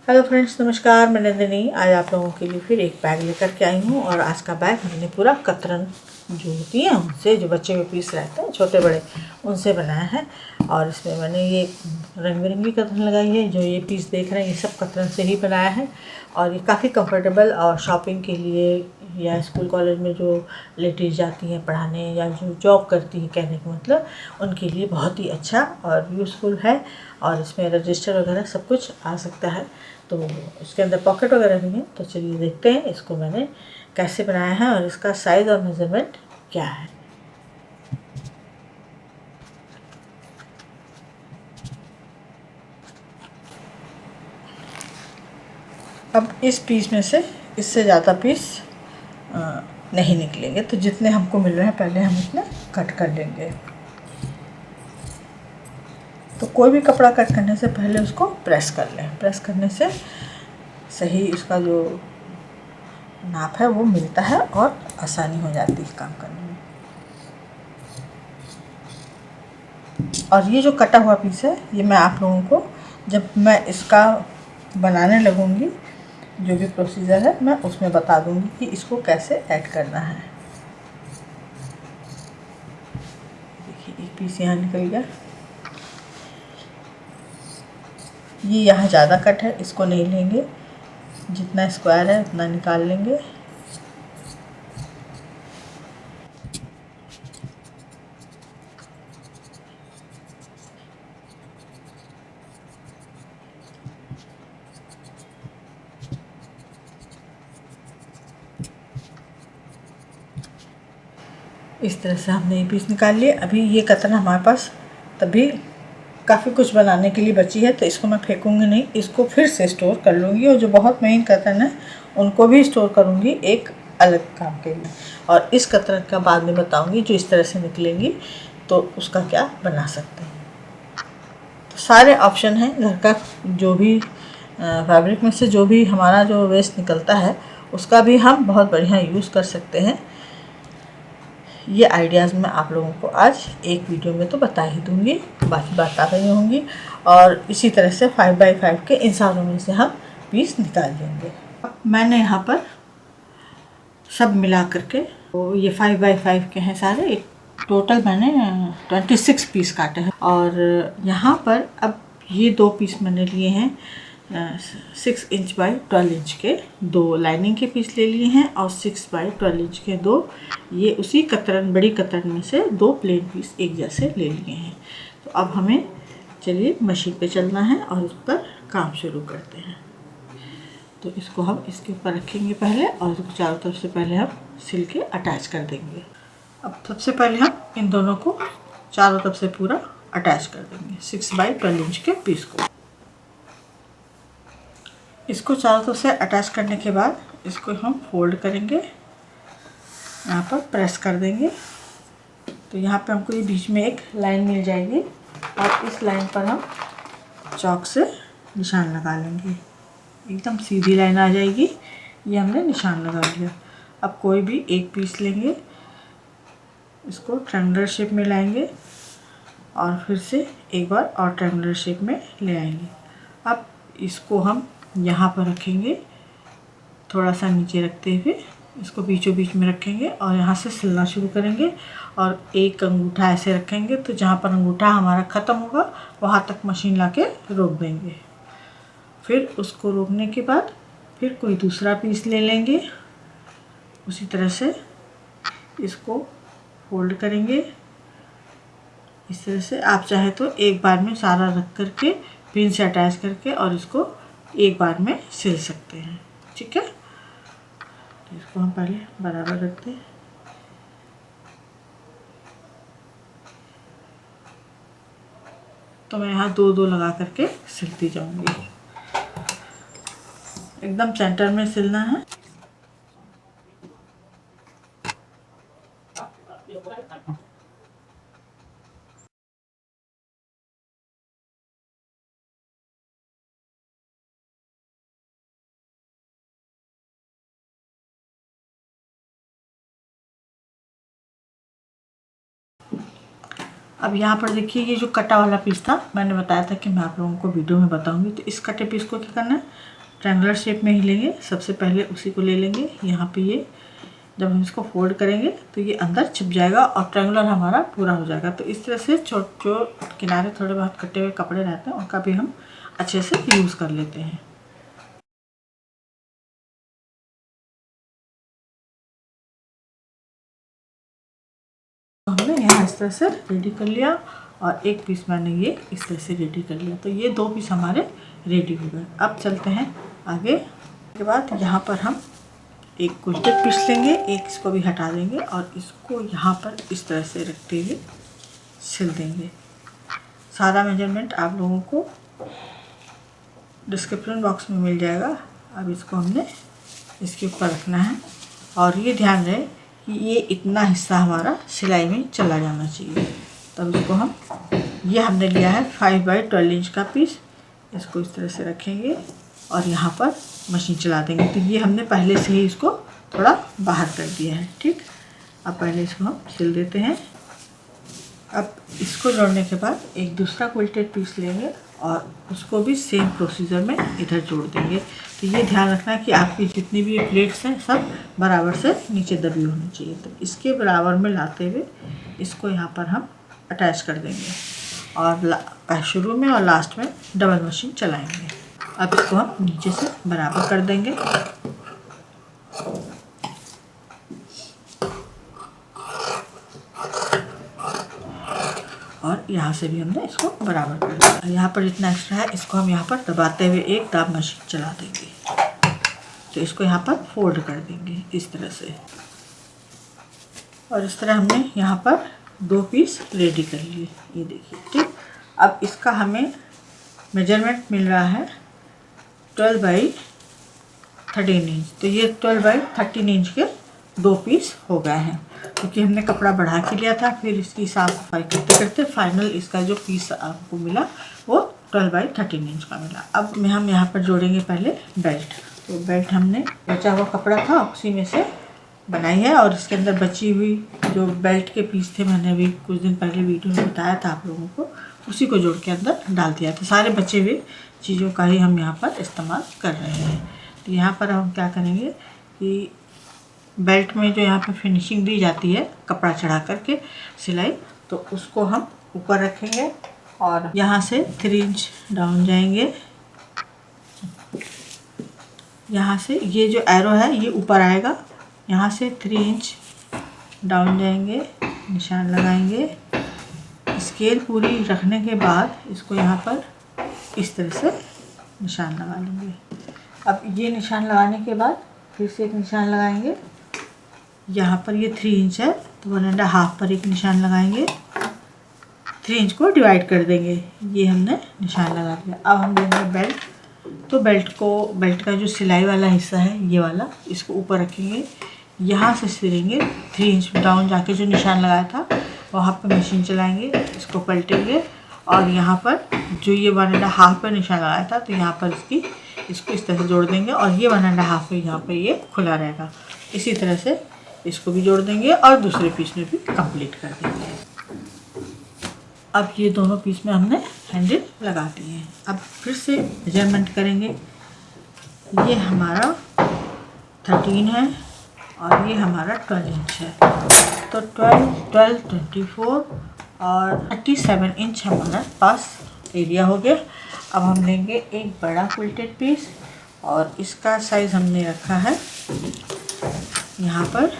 Hello friends, नमस्कार। मैं नंदिनी आज आप लोगों के लिए फिर एक बैग लेकर के आई हूँ। और आज का बैग मैंने पूरा कतरन जो होती है उनसे, जो बच्चे के पीस रहते हैं छोटे बड़े, उनसे बनाया है। और इसमें मैंने ये रंग बिरंगी कतरन लगाई है। जो ये पीस देख रहे हैं ये सब कतरन से ही बनाया है। और ये काफ़ी कंफर्टेबल और शॉपिंग के लिए या स्कूल कॉलेज में जो लेडीज जाती हैं पढ़ाने या जो जॉब करती हैं, कहने का मतलब उनके लिए बहुत ही अच्छा और यूज़फुल है। और इसमें रजिस्टर वगैरह सब कुछ आ सकता है। तो इसके अंदर पॉकेट वगैरह भी है। तो चलिए देखते हैं इसको मैंने कैसे बनाया है और इसका साइज़ और मेज़रमेंट क्या है। अब इस पीस में से इससे ज़्यादा पीस नहीं निकलेंगे, तो जितने हमको मिल रहे हैं पहले हम इतने कट कर लेंगे। तो कोई भी कपड़ा कट करने से पहले उसको प्रेस कर लें। प्रेस करने से सही इसका जो नाप है वो मिलता है और आसानी हो जाती है काम करने में। और ये जो कटा हुआ पीस है ये मैं आप लोगों को जब मैं इसका बनाने लगूँगी, जो भी प्रोसीजर है मैं उसमें बता दूँगी कि इसको कैसे ऐड करना है। देखिए एक पीस यहाँ निकल गया। ये यहाँ ज़्यादा कट है, इसको नहीं लेंगे, जितना स्क्वायर है उतना निकाल लेंगे। इस तरह से हमने ये पीस निकाल लिए। अभी ये कतरन हमारे पास तभी काफ़ी कुछ बनाने के लिए बची है, तो इसको मैं फेंकूँगी नहीं, इसको फिर से स्टोर कर लूँगी। और जो बहुत महीन कतरन है उनको भी स्टोर करूँगी एक अलग काम के लिए। और इस कतरन का बाद में बताऊँगी जो इस तरह से निकलेंगी तो उसका क्या बना सकते हैं। तो सारे ऑप्शन हैं घर का, जो भी फैब्रिक में से जो भी हमारा जो वेस्ट निकलता है उसका भी हम बहुत बढ़िया यूज़ कर सकते हैं। ये आइडियाज़ मैं आप लोगों को आज एक वीडियो में तो बता ही दूँगी, बाकी बता रही होंगी। और इसी तरह से 5x5 के इन सारों में से हम पीस निकाल लेंगे। अब मैंने यहाँ पर सब मिला करके तो ये 5x5 के हैं सारे। एक टोटल मैंने 26 पीस काटे हैं। और यहाँ पर अब ये दो पीस मैंने लिए हैं 6 इंच बाई 12 इंच के, दो लाइनिंग के पीस ले लिए हैं। और 6 बाई 12 इंच के दो ये उसी कतरन, बड़ी कतरन में से दो प्लेन पीस एक जैसे ले लिए हैं। तो अब हमें चलिए मशीन पे चलना है और उस पर काम शुरू करते हैं। तो इसको हम इसके ऊपर रखेंगे पहले और चारों तरफ से पहले हम सिल के अटैच कर देंगे। अब सबसे पहले हम इन दोनों को चारों तरफ से पूरा अटैच कर देंगे 6 बाई 12 इंच के पीस को। इसको चारों तरफ से अटैच करने के बाद इसको हम फोल्ड करेंगे, यहाँ पर प्रेस कर देंगे। तो यहाँ पे हमको ये बीच में एक लाइन मिल जाएगी और इस लाइन पर हम चॉक से निशान लगा लेंगे। एकदम सीधी लाइन आ जाएगी। ये हमने निशान लगा लिया। अब कोई भी एक पीस लेंगे, इसको ट्रायंगुलर शेप में लाएंगे और फिर से एक बार और ट्रायंगुलर शेप में ले आएंगे। अब इसको हम यहाँ पर रखेंगे, थोड़ा सा नीचे रखते हुए इसको बीचों बीच में रखेंगे और यहाँ से सिलना शुरू करेंगे। और एक अंगूठा ऐसे रखेंगे तो जहाँ पर अंगूठा हमारा ख़त्म होगा वहाँ तक मशीन ला के रोक देंगे। फिर उसको रोकने के बाद फिर कोई दूसरा पीस ले लेंगे, उसी तरह से इसको फोल्ड करेंगे। इस तरह से आप चाहे तो एक बार में सारा रख करके पिन से अटैच करके और इसको एक बार में सिल सकते हैं। ठीक है, तो इसको हम पहले बराबर रखते हैं। तो मैं यहाँ दो दो लगा करके सिलती जाऊंगी। एकदम सेंटर में सिलना है। अब यहाँ पर देखिए ये जो कटा वाला पीस था, मैंने बताया था कि मैं आप लोगों को वीडियो में बताऊंगी। तो इस कटे पीस को क्या करना है, ट्रायंगुलर शेप में ही लेंगे। सबसे पहले उसी को ले लेंगे। यहाँ पे ये जब हम इसको फोल्ड करेंगे तो ये अंदर छिप जाएगा और ट्रायंगुलर हमारा पूरा हो जाएगा। तो इस तरह से जो किनारे थोड़े बहुत कटे हुए कपड़े रहते हैं उनका भी हम अच्छे से यूज़ कर लेते हैं। हमने यहाँ इस तरह से रेडी कर लिया और एक पीस मैंने ये इस तरह से रेडी कर लिया। तो ये 2 पीस हमारे रेडी हो गए। अब चलते हैं आगे। के बाद यहाँ पर हम एक कुल्टेड पीस लेंगे, एक इसको भी हटा देंगे और इसको यहाँ पर इस तरह से रखते हुए सिल देंगे। सारा मेजरमेंट आप लोगों को डिस्क्रिप्शन बॉक्स में मिल जाएगा। अब इसको हमने इसके ऊपर रखना है और ये ध्यान रहे कि ये इतना हिस्सा हमारा सिलाई में चला जाना चाहिए। तब इसको ये हमने लिया है 5 बाई 12 इंच का पीस। इसको इस तरह से रखेंगे और यहाँ पर मशीन चला देंगे। तो ये हमने पहले से ही इसको थोड़ा बाहर कर दिया है। ठीक, अब पहले इसको हम सिल देते हैं। अब इसको जोड़ने के बाद एक दूसरा क्विल्टेड पीस लेंगे और उसको भी सेम प्रोसीजर में इधर जोड़ देंगे। तो ये ध्यान रखना कि आपकी जितनी भी प्लेट्स हैं सब बराबर से नीचे दबी होनी चाहिए। तो इसके बराबर में लाते हुए इसको यहाँ पर हम अटैच कर देंगे और शुरू में और लास्ट में डबल मशीन चलाएंगे। अब इसको हम नीचे से बराबर कर देंगे और यहाँ से भी हमने इसको बराबर कर दिया। यहाँ पर जितना एक्स्ट्रा है इसको हम यहाँ पर दबाते हुए एक दाब मशीन चला देंगे। तो इसको यहाँ पर फोल्ड कर देंगे इस तरह से और इस तरह हमने यहाँ पर 2 पीस रेडी कर लिए। ये देखिए। ठीक, अब इसका हमें मेजरमेंट मिल रहा है 12 बाई 13 इंच। तो ये 12 बाई 13 इंच के 2 पीस हो गए हैं, क्योंकि हमने कपड़ा बढ़ा के लिया था। फिर इसकी साफ सफाई करते करते फाइनल इसका जो पीस आपको मिला वो 12 बाई 13 इंच का मिला। अब हम यहाँ पर जोड़ेंगे पहले बेल्ट। तो बेल्ट हमने बचा हुआ कपड़ा था उसी में से बनाई है और इसके अंदर बची हुई जो बेल्ट के पीस थे, मैंने अभी कुछ दिन पहले वीडियो में बताया था आप लोगों को, उसी को जोड़ के अंदर डाल दिया था। सारे बचे हुए चीज़ों का ही हम यहाँ पर इस्तेमाल कर रहे हैं। तो यहाँ पर हम क्या करेंगे कि बेल्ट में जो यहाँ पर फिनिशिंग दी जाती है कपड़ा चढ़ा करके सिलाई, तो उसको हम ऊपर रखेंगे और यहाँ से 3 इंच डाउन जाएंगे। यहाँ से ये जो एरो है ये ऊपर आएगा, यहाँ से 3 इंच डाउन जाएंगे, निशान लगाएंगे। स्केल पूरी रखने के बाद इसको यहाँ पर इस तरह से निशान लगा लेंगे। अब ये निशान लगाने के बाद फिर से एक निशान लगाएंगे। यहाँ पर ये 3 इंच है तो 1.5 पर एक निशान लगाएंगे। 3 इंच को डिवाइड कर देंगे। ये हमने निशान लगा दिया। अब हम लेंगे बेल्ट। तो बेल्ट का जो सिलाई वाला हिस्सा है ये वाला, इसको ऊपर रखेंगे, यहाँ से सिलेंगे। 3 इंच डाउन जाके जो निशान लगाया था वहाँ पर मशीन चलाएंगे, इसको पलटेंगे और यहाँ पर जो ये 1.5 पर निशान लगाया था तो यहाँ पर इसको इस तरह से जोड़ देंगे और ये 1.5 पे यहाँ पर ये खुला रहेगा। इसी तरह से इसको भी जोड़ देंगे और दूसरे पीस में भी कंप्लीट कर देंगे। अब ये दोनों पीस में हमने हैंडल लगा दिए हैं। अब फिर से मेजरमेंट करेंगे। ये हमारा 13 है और ये हमारा 12 इंच है। तो 12, 24 और 37 इंच हमारे पास एरिया हो गया। अब हम लेंगे एक बड़ा क्विल्टेड पीस और इसका साइज़ हमने रखा है यहाँ पर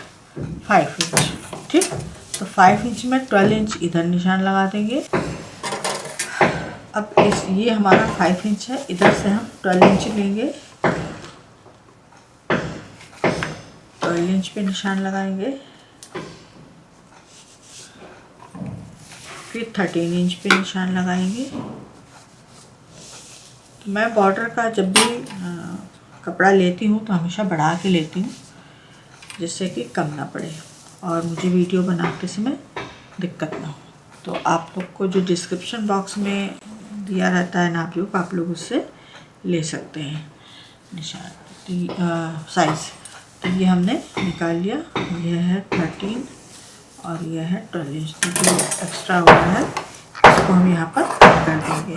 5 इंच। ठीक, तो 5 इंच में 12 इंच इधर निशान लगा देंगे। अब ये हमारा 5 इंच है, इधर से हम 12 इंच लेंगे, 12 इंच पे निशान लगाएंगे। फिर 13 इंच पे निशान लगाएंगे। तो मैं बॉर्डर का जब भी कपड़ा लेती हूँ तो हमेशा बढ़ा के लेती हूँ, जिससे कि कम ना पड़े और मुझे वीडियो बनाते समय दिक्कत ना हो। तो आप लोग को जो डिस्क्रिप्शन बॉक्स में दिया रहता है नाप, आप लोग उससे ले सकते हैं निशान साइज़। तो ये हमने निकाल लिया। यह है 13 और यह है 12 इंच। जो एक्स्ट्रा हो रहा है इसको हम यहाँ पर कट कर देंगे।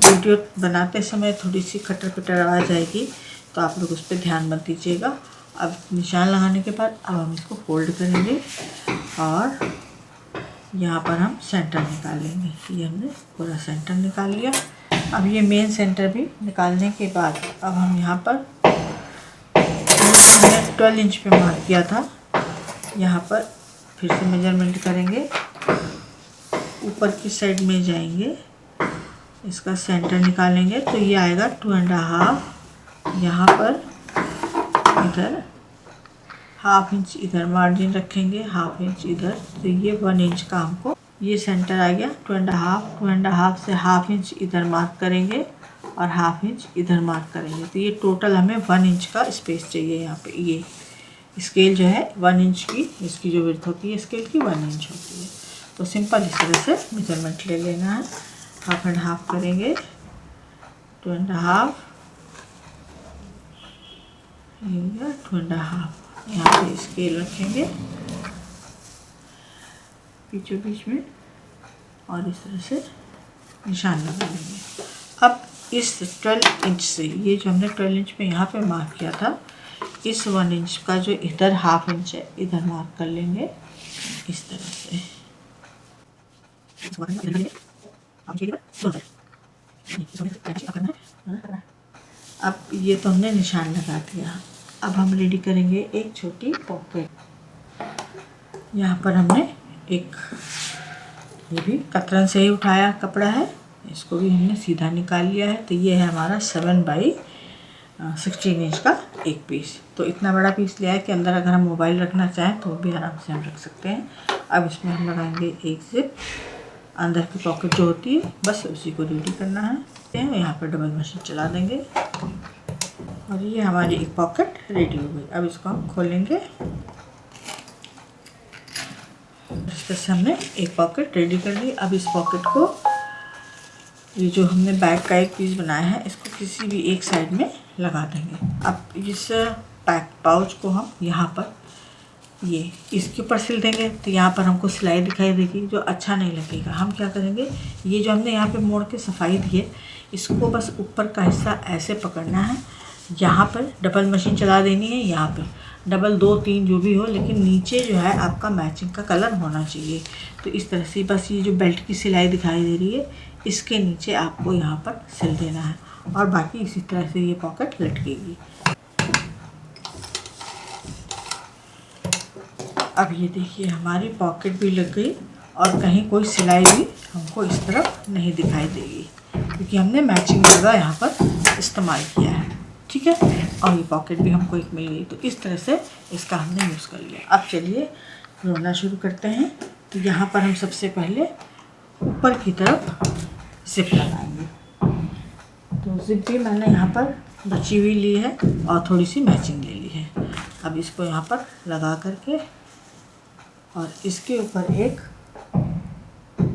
वीडियो बनाते समय थोड़ी सी खटर खटर आवाज़ आएगी, तो आप लोग उस पर ध्यान मत दीजिएगा। अब निशान लगाने के बाद अब हम इसको फोल्ड करेंगे और यहाँ पर हम सेंटर निकाल लेंगे। ये हमने पूरा सेंटर निकाल लिया। अब ये मेन सेंटर भी निकालने के बाद अब हम यहाँ पर 12 इंच पे मार्क किया था, यहाँ पर फिर से मेजरमेंट करेंगे, ऊपर की साइड में जाएंगे, इसका सेंटर निकालेंगे तो ये आएगा 2.5। यहाँ पर इधर 1/2 इंच इधर मार्जिन रखेंगे, 1/2 इंच इधर, तो ये 1 इंच का हमको ये सेंटर आ गया। 2.5 से 1/2 इंच इधर मार्क करेंगे और 1/2 इंच इधर मार्क करेंगे, तो ये टोटल हमें 1 इंच का स्पेस चाहिए। यहाँ पे ये स्केल जो है 1 इंच की, इसकी जो विड्थ होती है स्केल की 1 इंच होती है। तो सिंपल इस तरह से मेजरमेंट ले लेना है। 1/2 एंड 1/2 करेंगे, 2.5, 2.5। यहाँ पे स्केल रखेंगे बीचों बीच में और इस तरह से निशान लगा लेंगे। अब इस 12 इंच से, ये जो हमने 12 इंच पे यहाँ पे मार्क किया था, इस 1 इंच का जो इधर 1/2 इंच है इधर मार्क कर लेंगे इस तरह से। अब ये तो हमने निशान लगा दिया। अब हम रेडी करेंगे एक छोटी पॉकेट। यहाँ पर हमने एक, ये भी कतरन से ही उठाया कपड़ा है, इसको भी हमने सीधा निकाल लिया है। तो ये है हमारा 7/16 इंच का एक पीस। तो इतना बड़ा पीस लिया है कि अंदर अगर हम मोबाइल रखना चाहें तो भी आराम से हम रख सकते हैं। अब इसमें हम लगाएंगे एक जिप, अंदर की पॉकेट जो होती है बस उसी को रेडी करना है। यहाँ पर डबल मशीन चला देंगे और ये हमारी एक पॉकेट रेडी हो गई। अब इसको हम खोलेंगे। इस तरह से हमने एक पॉकेट रेडी कर ली। अब इस पॉकेट को, ये जो हमने बैग का एक पीस बनाया है, इसको किसी भी एक साइड में लगा देंगे। अब इस पाउच को हम यहाँ पर ये इसके ऊपर सिल देंगे, तो यहाँ पर हमको सिलाई दिखाई देगी जो अच्छा नहीं लगेगा। हम क्या करेंगे, ये जो हमने यहाँ पे मोड़ के सफाई दी है, इसको बस ऊपर का हिस्सा ऐसे पकड़ना है, यहाँ पर डबल मशीन चला देनी है, यहाँ पे डबल 2-3 जो भी हो, लेकिन नीचे जो है आपका मैचिंग का कलर होना चाहिए। तो इस तरह से बस ये जो बेल्ट की सिलाई दिखाई दे रही है, इसके नीचे आपको यहाँ पर सिल देना है और बाकी इसी तरह से ये पॉकेट लटकेगी। अब ये देखिए हमारी पॉकेट भी लग गई और कहीं कोई सिलाई भी हमको इस तरफ नहीं दिखाई देगी, क्योंकि हमने मैचिंग जगह यहाँ पर इस्तेमाल किया है। ठीक है, और ये पॉकेट भी हमको एक मिल गई। तो इस तरह से इसका हमने यूज़ कर लिया। अब चलिए रोना शुरू करते हैं। तो यहाँ पर हम सबसे पहले ऊपर की तरफ जिप लगाएंगे। तो जिप भी मैंने यहाँ पर बची हुई ली है और थोड़ी सी मैचिंग ले ली है। अब इसको यहाँ पर लगा करके और इसके ऊपर एक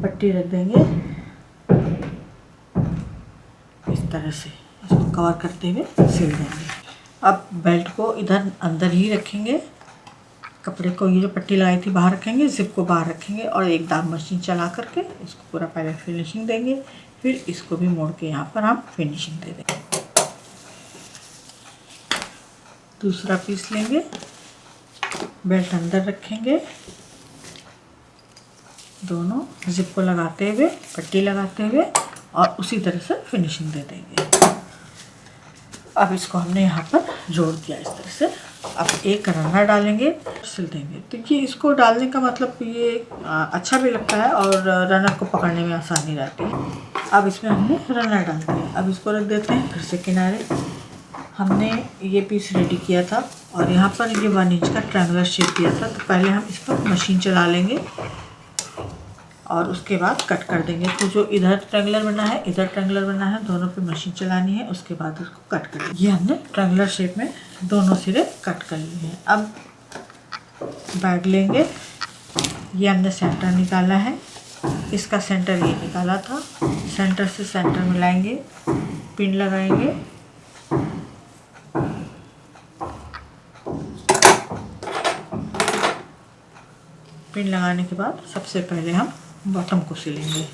पट्टी रख देंगे इस तरह से, इसको कवर करते हुए सिल देंगे। अब बेल्ट को इधर अंदर ही रखेंगे, कपड़े को ये जो पट्टी लगाई थी बाहर रखेंगे, जिप को बाहर रखेंगे और एक दाब मशीन चला करके इसको पूरा पहले फिनिशिंग देंगे, फिर इसको भी मोड़ के यहाँ पर हम फिनिशिंग दे देंगे। दूसरा पीस लेंगे, बेल्ट अंदर रखेंगे, दोनों जिप को लगाते हुए, पट्टी लगाते हुए और उसी तरह से फिनिशिंग दे देंगे। अब इसको हमने यहाँ पर जोड़ दिया इस तरह से। अब एक रनर डालेंगे, सिल देंगे। तो ये इसको डालने का मतलब ये अच्छा भी लगता है और रनर को पकड़ने में आसानी रहती है। अब इसमें हमने रनर डाल दिया। अब इसको रख देते हैं फिर से किनारे। हमने ये पीस रेडी किया था और यहाँ पर ये 1 इंच का ट्रायंगुलर शेप दिया था। तो पहले हम इस पर मशीन चला लेंगे और उसके बाद कट कर देंगे। तो जो इधर ट्रायंगुलर बना है, इधर ट्रायंगुलर बना है, दोनों पे मशीन चलानी है, उसके बाद उसको कट कर देंगे। ये हमने ट्रायंगुलर शेप में दोनों सिरे कट कर लिए हैं। अब बैग लेंगे, ये हमने सेंटर निकाला है, इसका सेंटर ये निकाला था, सेंटर से सेंटर मिलाएंगे, पिन लगाएंगे, पिन लगाने के बाद सबसे पहले हम बॉटम को सिलेंगे।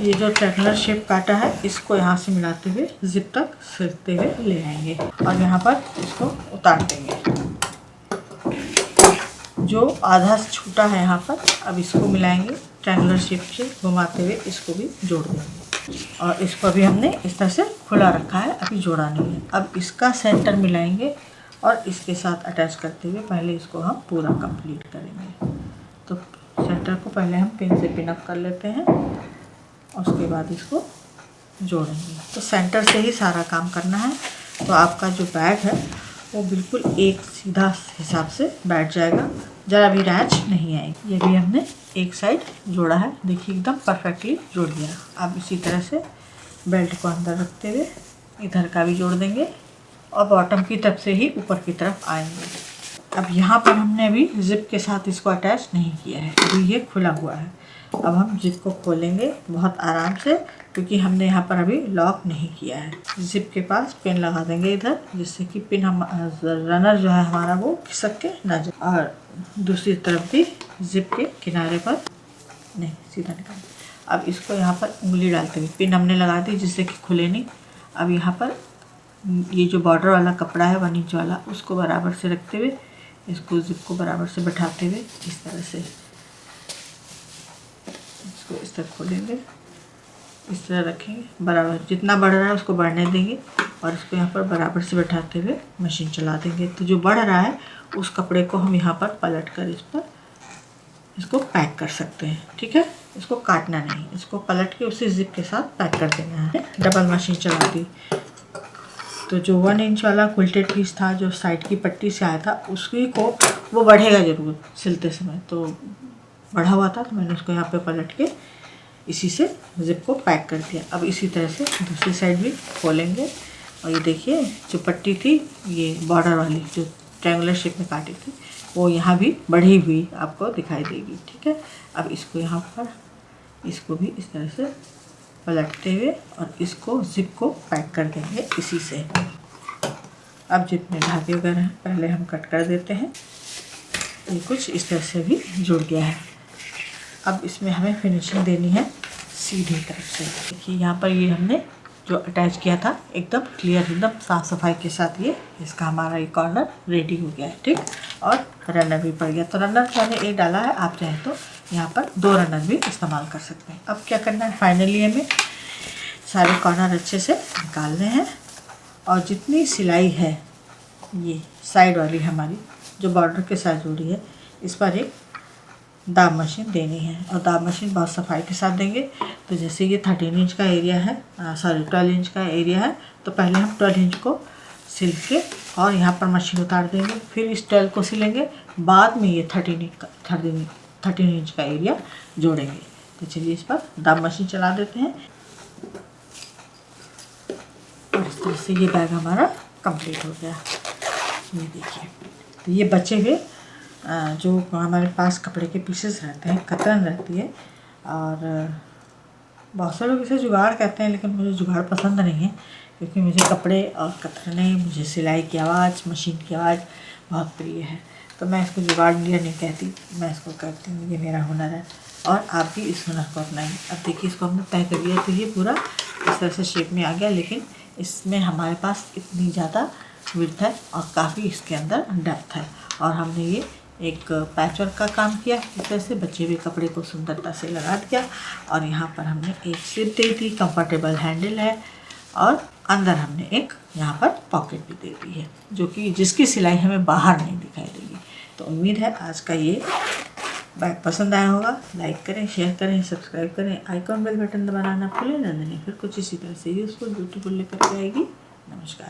ये जो ट्रैंगुलर शेप काटा है इसको यहाँ से मिलाते हुए जिप तक सिलते हुए ले आएंगे और यहाँ पर इसको उतार देंगे। जो आधा छूटा है यहाँ पर अब इसको मिलाएंगे, ट्रैंगुलर शेप से घुमाते हुए इसको भी जोड़ देंगे और इसको भी हमने इस तरह से खुला रखा है, अभी जोड़ा नहीं है। अब इसका सेंटर मिलाएंगे और इसके साथ अटैच करते हुए पहले इसको हम पूरा कंप्लीट करेंगे। तो सेंटर को पहले हम पिन से पिन अप कर लेते हैं और उसके बाद इसको जोड़ेंगे। तो सेंटर से ही सारा काम करना है, तो आपका जो बैग है वो बिल्कुल एक सीधा हिसाब से बैठ जाएगा, ज़रा भी रैच नहीं आएगी। ये भी हमने एक साइड जोड़ा है, देखिए एकदम परफेक्टली जुड़ गया। अब इसी तरह से बेल्ट को अंदर रखते हुए इधर का भी जोड़ देंगे और बॉटम की तरफ से ही ऊपर की तरफ आएंगे। अब यहाँ पर हमने अभी जिप के साथ इसको अटैच नहीं किया है, अभी ये खुला हुआ है। अब हम जिप को खोलेंगे बहुत आराम से, क्योंकि हमने यहाँ पर अभी लॉक नहीं किया है। जिप के पास पिन लगा देंगे इधर, जिससे कि पिन हम रनर जो है हमारा वो खिसक के ना जाए, और दूसरी तरफ भी जिप के किनारे पर नहीं सीधा निकाल। अब इसको यहाँ पर उंगली डालते हुए पिन हमने लगा दी जिससे कि खुले नहीं। अब यहाँ पर ये जो बॉर्डर वाला कपड़ा है 1 इंच वाला, उसको बराबर से रखते हुए इसको जिप को बराबर से बैठाते हुए इस तरह से इसको इस तरह खोलेंगे, इस तरह रखेंगे, बराबर जितना बढ़ रहा है उसको बढ़ने देंगे और इसको यहाँ पर बराबर से बैठाते हुए मशीन चला देंगे। तो जो बढ़ रहा है उस कपड़े को हम यहाँ पर पलट कर इस पर इसको पैक कर सकते हैं। ठीक है, इसको काटना नहीं, इसको पलट के उसी जिप के साथ पैक कर देना है। डबल मशीन चला दी तो जो 1 इंच वाला क्विल्टेड पीस था जो साइड की पट्टी से आया था उसकी को वो बढ़ेगा ज़रूर सिलते समय, तो बढ़ा हुआ था तो मैंने उसको यहाँ पे पलट के इसी से जिप को पैक कर दिया। अब इसी तरह से दूसरी साइड भी खोलेंगे और ये देखिए जो पट्टी थी ये बॉर्डर वाली जो ट्रायंगुलर शेप में काटी थी वो यहाँ भी बढ़ी हुई आपको दिखाई देगी। ठीक है, अब इसको यहाँ पर इसको भी इस तरह से पलटते हुए और इसको जिप को पैक कर देंगे इसी से। अब जितने धागे वगैरह हैं पहले हम कट कर देते हैं। ये कुछ इस तरह से भी जुड़ गया है। अब इसमें हमें फिनिशिंग देनी है सीधी तरफ से। देखिए यहाँ पर ये हमने जो अटैच किया था एकदम क्लियर, एकदम साफ़ सफाई के साथ ये इसका हमारा ये कॉर्नर रेडी हो गया है। ठीक, और रनर भी पड़ गया। तो रनर मैंने एक डाला है, आप चाहें तो यहाँ पर 2 रनर भी इस्तेमाल कर सकते हैं। अब क्या करना है, फाइनली हमें सारे कॉर्नर अच्छे से निकालने हैं और जितनी सिलाई है ये साइड वाली हमारी जो बॉर्डर के साथ जुड़ी है इस पर एक दाब मशीन देनी है और दाब मशीन बहुत सफाई के साथ देंगे। तो जैसे ये 13 इंच का एरिया है, 12 इंच का एरिया है, तो पहले हम 12 इंच को सिल के और यहाँ पर मशीन उतार देंगे, फिर इस 12 को सिलेंगे, बाद में ये 13 इंच का एरिया जोड़ेंगे। तो चलिए इस पर दाब मशीन चला देते हैं और इस तरह से ये बैग हमारा कंप्लीट हो गया। ये देखिए, तो ये बचे हुए जो हमारे पास कपड़े के पीसेस रहते हैं, कतरन रहती है, और बहुत से लोग इसे जुगाड़ कहते हैं, लेकिन मुझे जुगाड़ पसंद नहीं है क्योंकि मुझे कपड़े और कतरने, मुझे सिलाई की आवाज़, मशीन की आवाज़ बहुत प्रिय है। तो मैं इसको जुगाड़ नहीं कहती, मैं इसको कहती हूँ ये मेरा हुनर है और आप भी इस हुनर को अपनाएं। अब देखिए इसको हमने तय कर दिया तो ये पूरा इस तरह से शेप में आ गया, लेकिन इसमें हमारे पास इतनी ज़्यादा विड्थ है और काफ़ी इसके अंदर डेप्थ है। और हमने ये एक पैचवर्क का काम किया, इस तरह से बचे हुए कपड़े को सुंदरता से लगा दिया और यहाँ पर हमने एक सिप दे दी, कंफर्टेबल हैंडल है और अंदर हमने एक यहाँ पर पॉकेट भी दे दी है जो कि जिसकी सिलाई हमें बाहर नहीं दिखाई देगी। तो उम्मीद है आज का ये बैग पसंद आया होगा। लाइक करें, शेयर करें, सब्सक्राइब करें, आइकॉन बेल बटन दबाना ना भूलें। नंदिनी फिर कुछ इसी तरह से यूज़फुल ब्यूटीफुल लेकर के आएगी। नमस्कार।